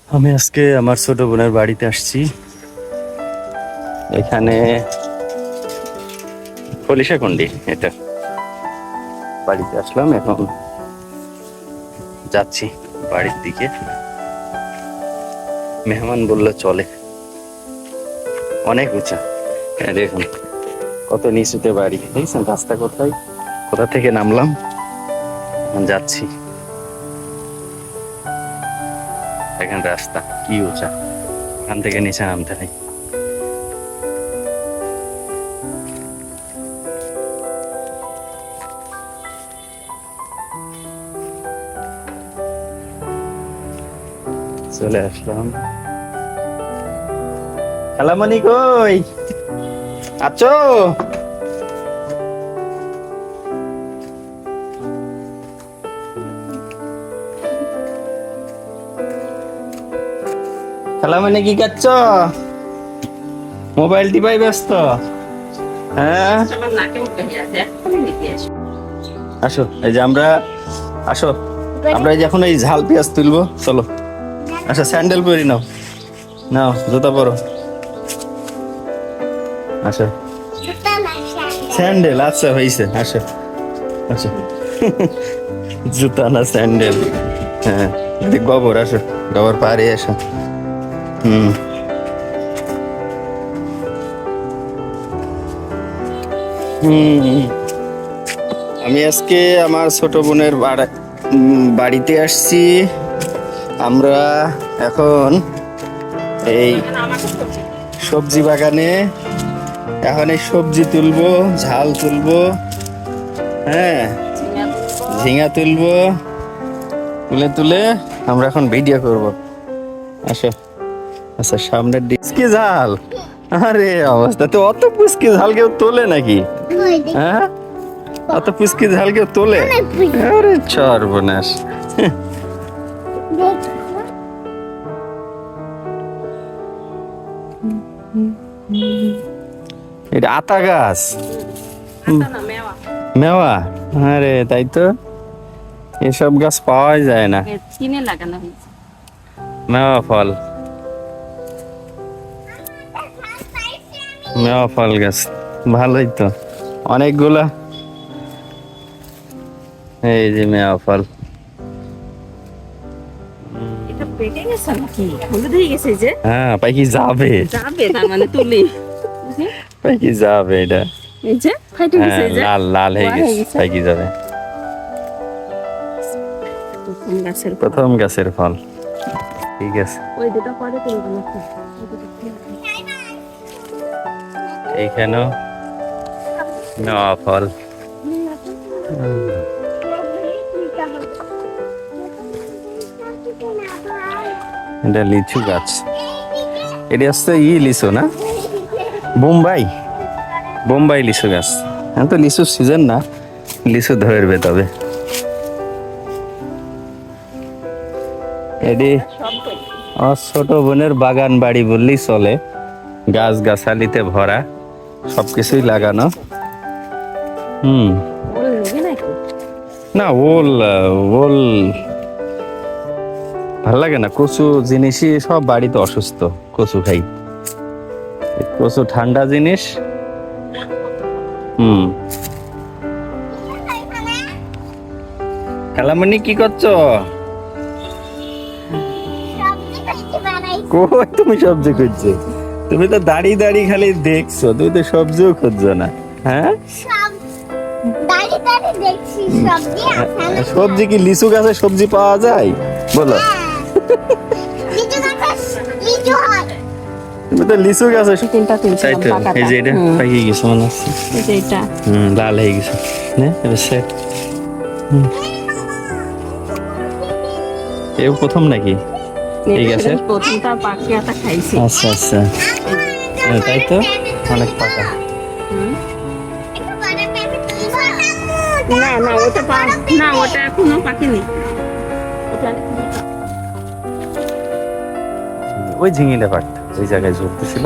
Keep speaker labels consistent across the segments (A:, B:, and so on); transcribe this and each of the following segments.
A: আমি আজকে আমার ছোট বোনের বাড়িতে আসছি। এখানে খলিশাকুন্ডি, এটা বাড়িতে আসলাম, এখন যাচ্ছি বাড়ির দিকে। মেহমান বললে চলে, অনেক উঁচা। হ্যাঁ দেখুন কত নিচুতে বাড়ি, দেখছেন রাস্তা কোথায়, কোথা থেকে নামলাম, এখন যাচ্ছি। এখন রাস্তা কি উঁচা, এখান থেকে নিচে নামতে হয়। চলে আসলাম। খালামণি কই আছো? খালামণি কি করছ? মোবাইল টিপাই ব্যস্ত? হ্যাঁ আসো, এই যে আমরা, আসো আমরা এই যে এখন এই ঝাল পেঁয়াজ তুলবো, চলো। আচ্ছা স্যান্ডেল পরি নাও, নাও জুতা পরো। আচ্ছা স্যান্ডেল, আচ্ছা হয়েছে, আসো আচ্ছা। জুতা না স্যান্ডেল, হ্যাঁ গোবর, আসো গোবর পাহাড়ে আসো। হুম আমি আজকে আমার ছোট বোনের বাড়িতে আসছি। আমরা এখন এই সবজি বাগানে, এখন এই সবজি তুলবো, ঝাল তুলবো, হ্যাঁ ঝিঙা তুলবো, তুলে তুলে আমরা এখন ভিডিও করব। আসো, আচ্ছা সামনের ডিস্কি ঝাল, আরে অবস্থা তো, অত পুচকি ঝাল কেউ তোলে নাকি? হ্যাঁ অত পুচকি ঝাল কেউ তোলে? আরে সর্বনাশ। এটা আতা গাছ, মেওয়া, আরে তাই তো, এসব গাছ পাওয়াই যায় না।
B: কিনে লাগানো হয়েছে
A: মেওয়া ফল, মেওয়া ফল গাছ, ভালোই তো অনেকগুলা। এই যে মেওয়া ফল,
B: এটা পেকে গেছে নাকি, হলুদ হয়ে গেছে যে?
A: হ্যাঁ পাইকি যাবে,
B: যাবে তার মানে তুলি
A: পাইকি যাবে এটা,
B: এই যে ফাইটে
A: হ্যাঁ
B: গেছে এই যে
A: লাল লাল হয়ে গেছে, পাইকি যাবে।
B: প্রথম গাছের
A: প্রথম গাছের ফল, ঠিক আছে।
B: ওই দুটো পরে তুলবো নাকি?
A: এইখানেও মেওয়া ফল, এটা লিচু গাছ, এটা হচ্ছে লিচু না, বোম্বাই, বোম্বাই লিচু গাছ। এখন তো লিচুর সিজন না, লিচু ধরবে তবে। এটি আমার ছোট বোনের বাগান বাড়ি বললেই চলে, গাছ গাছালিতে ভরা, সবকিছুই লাগানো। না ওল, ওল ভাল লাগে না, কচু জিনিসই সব বাড়িতে অসুস্থ, কচু খাই, কচু ঠান্ডা জিনিস। খালামণি কি করছো? কই তুমি সবজি খুঁজছো? তুমি তো দাঁড়িয়ে দাঁড়িয়ে খালি দেখছো, তুমি তো সবজিও খুঁজছো না। হ্যাঁ সবজি কি লিচু গাছে সবজি পাওয়া যায় বলো? তুমি তো লিচু গাছে, তাই তো, এই যে এটা পাকিয়ে গেছে মনে হচ্ছে, লাল হয়ে গেছে, এও প্রথম নাকি এই গাছের?
B: প্রথমটা পাকিয়াটা খাইছি।
A: আচ্ছা আচ্ছা, তাই তো, অনেক পাকা।
B: না না ওটা না, ওটা এখনো পাকেনি।
A: ওই ঝিঙিটা পাকত, ওই জায়গায় ঝুলতেছিল,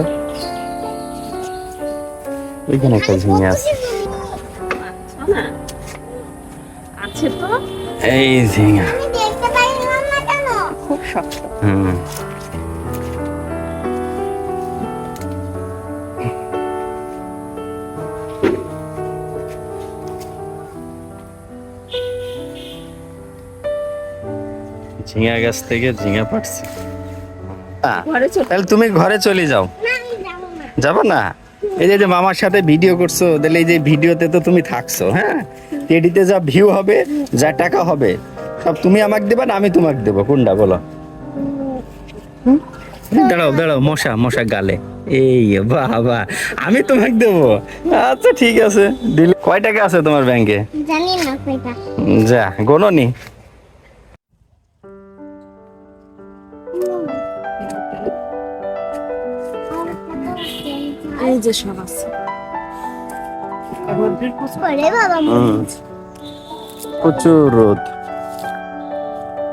A: ওইখানে একটা ঝিঙে আছে।
B: আছে তো,
A: এই ঝিঙা
B: খুব শক্ত।
A: ঝিঙা গাছ থেকে ঝিঙা পাড়ছি।
B: ঘরে চল।
A: তাহলে তুমি ঘরে চলে যাও। যাবো না? এই যে মামার সাথে ভিডিও করছো, তাহলে এই যে ভিডিওতে তো তুমি থাকছো, হ্যাঁ? টেডিতে যা ভিউ হবে, যা টাকা হবে, সব তুমি আমাকে দেবা না আমি তোমাকে দেবো, কোনটা বলো? দাঁড়াও দাঁড়াও, মশা মশা গালে। এই বাবা, আমি তোমাকে দেবো। আচ্ছা ঠিক আছে, দিলে। কয় টাকা আছে তোমার ব্যাংকে?
C: জানি না কয়টা।
A: যা গোনোনি।
B: এই যে সব আছে।
C: ওরে বাবা,
A: প্রচুর রোদ।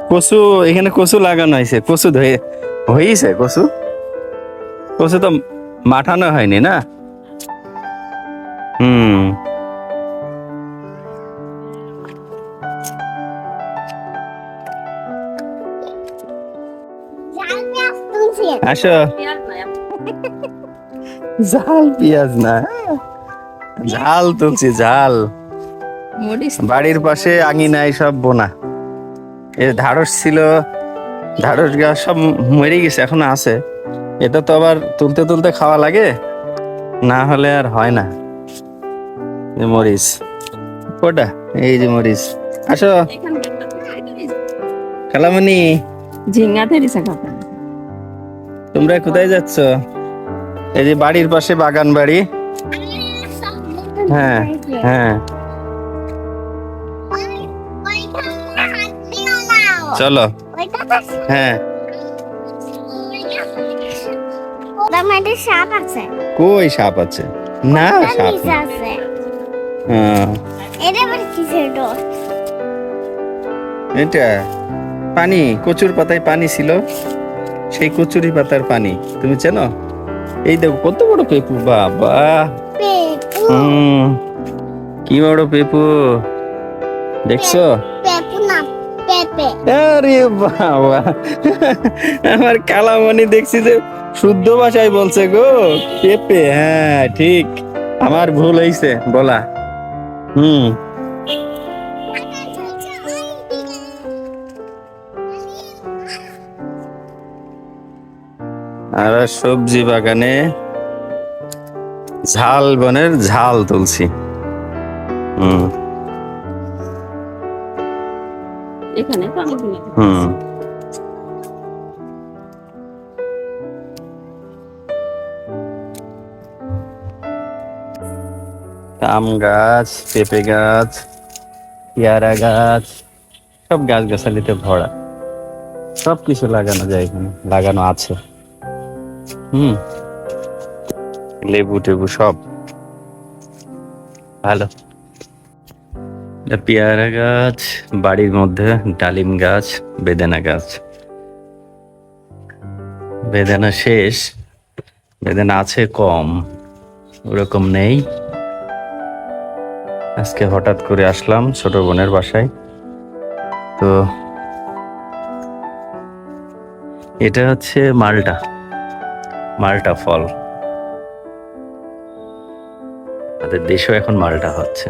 A: কচু, এখানে কচু লাগানো হয়েছে, কচু হয়েছে। কচু কচু তো মাঠানো হয়নি না। হুম,
C: জাল পেঁয়াজ তুলছি।
A: আসো।
B: পেঁয়াজ নাই আমার।
A: ঝাল পেঁয়াজ না, ঝাল তুলছি, ঝাল।
B: মরিচ
A: বাড়ির পাশে আঙিনায় সব বোনা। এর ঢাড়স ছিল, ঢাড়স গাছ সব মরে গেছে, এখনো আছে। এটা তো আবার তুলতে তুলতে খাওয়া লাগে, না হলে আর হয় না। এই মরিচ কোটা, এই যে মরিচ। আসো
B: এখানে
A: খালামণি,
B: ঝিঙ্গা ধরেছে কাকা।
A: তোমরা কোথায় যাচ্ছ? এই যে বাড়ির পাশে বাগান বাড়ি। হ্যাঁ হ্যাঁ, চলো। হ্যাঁ,
C: সাপ আছে।
A: কই সাপ আছে? না সাপ
C: নিচে
A: না।
C: আছে।
A: হ্যাঁ,
C: এটা আবার কিসের ডোর?
A: এটা পানি, কচুর পাতায় পানি ছিল, সেই কচুরি পাতার পানি। তুমি চেনো? এই দেখো কত বড় পেপু, বাবা।
C: পেপু।
A: কি বড় পেপু দেখছো?
C: পেপু না, পেপে।
A: আরে বাবা, আমার কালামণি দেখছি যে শুদ্ধ ভাষায় বলছে গো, পেঁপে। হ্যাঁ ঠিক, আমার ভুল হয়েছে বলা। হুম, আর সবজি বাগানে ঝাল বনের ঝাল তুলছি। হুম
B: এখানে তো অনেক
A: হুম, আম গাছ, পেঁপে গাছ, পেয়ারা গাছ, সব গাছ গাছালিতে ভরা। সব কিছু লাগানো যায় এখানে, লাগানো আছে। হুম, লেবু টেবু সব ভালো। এটা পেয়ারা গাছ, বাড়ির মধ্যে ডালিম গাছ, বেদানা গাছ। বেদানা শেষ, বেদানা আছে কম, ওরকম নেই। আজকে হঠাৎ করে আসলাম ছোট বোনের বাসায়, তো এটা হচ্ছে মালটা, মালটা ফল। আমাদের দেশেও এখন মালটা হচ্ছে।